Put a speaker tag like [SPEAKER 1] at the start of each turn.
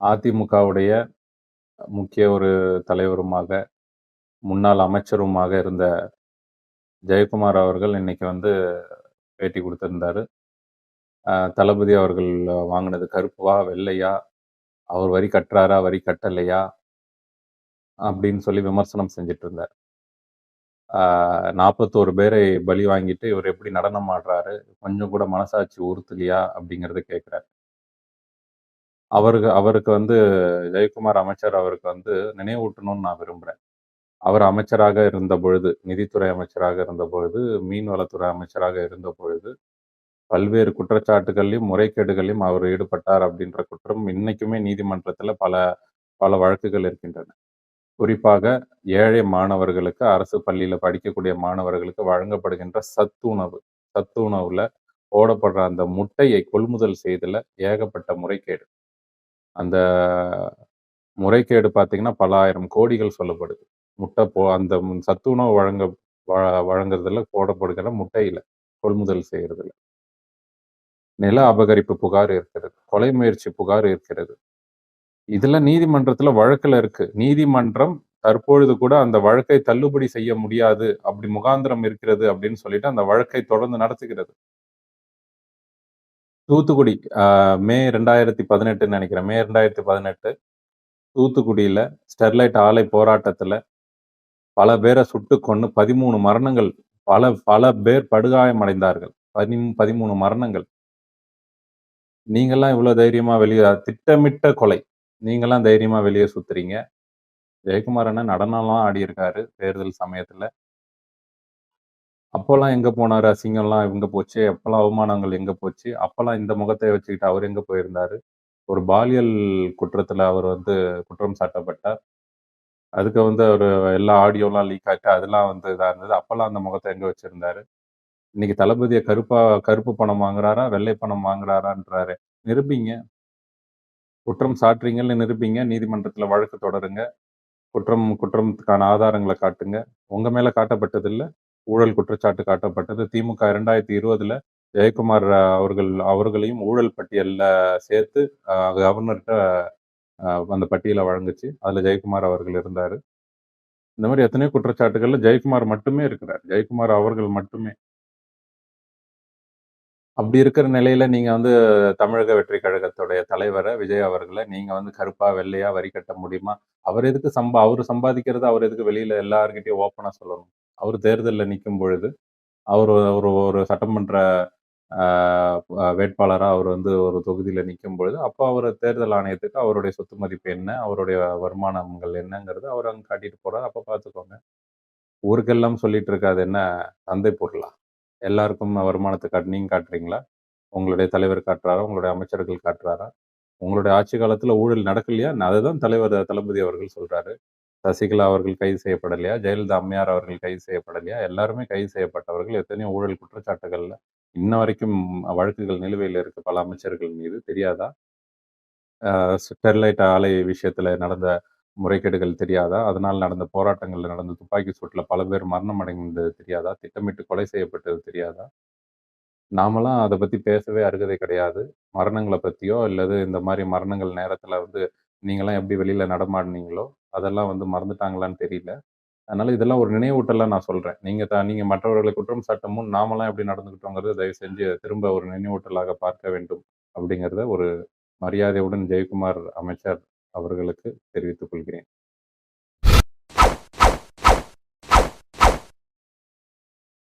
[SPEAKER 1] அதிமுகவுடைய முக்கிய ஒரு தலைவருமாக, முன்னாள் அமைச்சருமாக இருந்த ஜெயக்குமார் அவர்கள் இன்னைக்கு வந்து பேட்டி குடுத்திருந்தாரு. தளபதி அவர்கள் வாங்குனது கருப்பா? வெள்ளையா? அவர் வரி கட்டுறாரா? வரி கட்டலையா? அப்படின்னு சொல்லி விமர்சனம் செஞ்சுட்டு இருந்தார். 41 பேரை பலி வாங்கிட்டு இவர் எப்படி நடனம் ஆடுறாரு? கொஞ்சம் கூட மனசாட்சி உறுத்தலையா? அப்படிங்கிறத கேட்கிறார். அவருக்கு வந்து ஜெயக்குமார் அமைச்சர் அவருக்கு வந்து நினைவூட்டணும்னு நான் விரும்புறேன். அவர் அமைச்சராக இருந்தபொழுது, நிதித்துறை அமைச்சராக இருந்தபொழுது, மீன்வளத்துறை அமைச்சராக இருந்தபொழுது, பல்வேறு குற்றச்சாட்டுகள்லயும், முறைகேடுகள்லயும் அவர் ஈடுபட்டார் அப்படின்ற குற்றம் இன்னைக்குமே நீதிமன்றத்துல பல பல வழக்குகள் இருக்கின்றன. குறிப்பாக ஏழை மாணவர்களுக்கு, அரசு பள்ளியில படிக்கக்கூடிய மாணவர்களுக்கு வழங்கப்படுகின்ற சத்துணவு. சத்துணவுல போடப்படுற அந்த முட்டையை கொள்முதல் செய்தல ஏகப்பட்ட முறைகேடு. அந்த முறைகேடு பார்த்தீங்கன்னா, பல ஆயிரம் கோடிகள் சொல்லப்படுது. அந்த சத்துணவு வழங்குறதுல போடப்படுகிற முட்டையில, கொள்முதல் செய்யறதுல. நில அபகரிப்பு புகார் இருக்கிறது. கொலை முயற்சி புகார் இருக்கிறது. இதெல்லாம் நீதிமன்றத்துல வழக்குல இருக்கு. நீதிமன்றம் தற்பொழுது கூட அந்த வழக்கை தள்ளுபடி செய்ய முடியாது. அப்படி முகாந்திரம் இருக்கிறது அப்படின்னு சொல்லிட்டு அந்த வழக்கை தொடர்ந்து நடத்துகிறது. தூத்துக்குடி மே 2018 நினைக்கிறேன். மே 2018 தூத்துக்குடியில ஸ்டெர்லைட் ஆலை போராட்டத்துல பல பேரை சுட்டு கொன்னு 13 மரணங்கள். பல பேர் படுகாயமடைந்தார்கள். 13 மரணங்கள். நீங்கெல்லாம் இவ்வளவு தைரியமா வெளிய திட்டமிட்ட கொலை. நீங்கெல்லாம் தைரியமா வெளிய சுத்துறீங்க. ஜெயக்குமார் அண்ணன் நடனம்லாம் ஆடியிருக்காரு தேர்தல் சமயத்துல. அப்போலாம் எங்க போனாரு? அசிங்கம்லாம் எங்க போச்சு? அப்பலாம் அவமானங்கள் எங்க போச்சு? அப்பலாம் இந்த முகத்தை வச்சுக்கிட்டு அவர் எங்க போயிருந்தாரு? ஒரு பாலியல் குற்றத்துல அவர் வந்து குற்றம் சாட்டப்பட்டார். அதுக்கு வந்து அவரு எல்லா ஆடியோலாம் லீக் ஆச்சு. அதெல்லாம் வந்து இதா இருந்தது. அப்பலாம் அந்த முகத்த எங்க வச்சிருந்தாரு? இன்னைக்கு தளபதிய கருப்பு பணம் வாங்குறாரா? வெள்ளை பணம் வாங்குறாரான்றாரு. நிரூபிங்க. குற்றம் சாட்டுறீங்கன்னு நிரூபிங்க. நீதிமன்றத்துல வழக்கு தொடருங்க. குற்றம்க்கான ஆதாரங்கள காட்டுங்க. உங்க மேல காட்டப்பட்டதில்ல. ஊழல் குற்றச்சாட்டு காட்டப்பட்டது. திமுக 2020ல ஜெயக்குமார் அவர்களையும் ஊழல் பட்டியல்ல சேர்த்து கவர்னர்ட்ட அந்த பட்டியல வழங்குச்சு. அதுல ஜெயக்குமார் அவர்கள் இருந்தாரு. இந்த மாரி எத்தனையோ குற்றச்சாட்டுகள்ல ஜெயக்குமார் மட்டுமே இருக்கிறார். ஜெயக்குமார் அவர்கள் மட்டுமே. அப்படி இருக்கிற நிலையில நீங்க வந்து தமிழக வெற்றிக் கழகத்துடைய தலைவர விஜய் அவர்கள நீங்க வந்து கருப்பா, வெள்ளையா வரி கட்ட முடியுமா? அவர் எதுக்கு அவரு சம்பாதிக்கிறத அவர் எதுக்கு வெளியில எல்லார்கிட்டயும் ஓப்பனா சொல்லணும்? அவரு தேர்தல்ல நிக்கும் பொழுது, அவரு ஒரு ஒரு சட்டமன்ற ஆ வேட்பாளரா அவர் வந்து ஒரு தொகுதியில நிக்கும் பொழுது, அப்ப அவரு தேர்தல் ஆணையத்துக்கு அவருடைய சொத்து மதிப்பு என்ன? அவருடைய வருமானங்கள் என்னங்கிறத அவர் அங்க காட்டிட்டு போறார். அப்ப பார்த்துக்கோங்க. ஊருக்கெல்லாம் சொல்லிட்டு இருக்காது என்ன சந்தை பொருளா? எல்லாருக்கும் வருமானத்த நீங்க காட்டுறீங்களா? உங்களுடைய தலைவர் காட்டுறாரா? உங்களுடைய அமைச்சர்கள் காட்டுறாரா? உங்களுடைய ஆட்சி காலத்துல ஊழல் நடக்கலையா? அததான் தலைவர் தளபதி அவர்கள் சொல்றாரு. சசிகலா அவர்கள் கைது செய்யப்படலையா? ஜெயலலிதா அம்மையார் அவர்கள் கைது செய்யப்படலையா? எல்லாருமே கைது செய்யப்பட்டவர்கள். எத்தனையோ ஊழல் குற்றச்சாட்டுகள்ல இன்ன வரைக்கும் வழக்குகள் நிலுவையில இருக்கு பல அமைச்சர்கள் மீது. தெரியாதா? ஸ்டெர்லைட் ஆலை விஷயத்துல நடந்த முறைகேடுகள் தெரியாதா? அதனால் நடந்த போராட்டங்கள்ல நடந்த துப்பாக்கி சூட்ல பல பேர் மரணம் அடைந்தது தெரியாதா? திட்டமிட்டு கொலை செய்யப்பட்டது தெரியாதா? நாமலாம் அத பத்தி பேசவே அருகதை கிடையாது. மரணங்கள பத்தியோ, அல்லது இந்த மாரி மரணங்கள் நேரத்துல வந்து நீங்கலாம் எப்படி வெளியில நடமாடுனீங்களோ, அதெல்லாம் வந்து மறந்துட்டாங்களான்னு தெரியல. அதனால இதெல்லாம் ஒரு நினைவூட்டலா நான் சொல்றேன். நீங்க மற்றவர்களை குற்றம் சாட்டும் முன் நாமெல்லாம் எப்படி நடந்துக்கிட்டோங்கிறத தயவு செஞ்சு திரும்ப ஒரு நினைவூட்டலாக பார்க்க வேண்டும். அப்படிங்கிறத ஒரு மரியாதையுடன் ஜெயக்குமார் அமைச்சர் அவர்களுக்கு தெரிவித்துக் கொள்கிறேன்.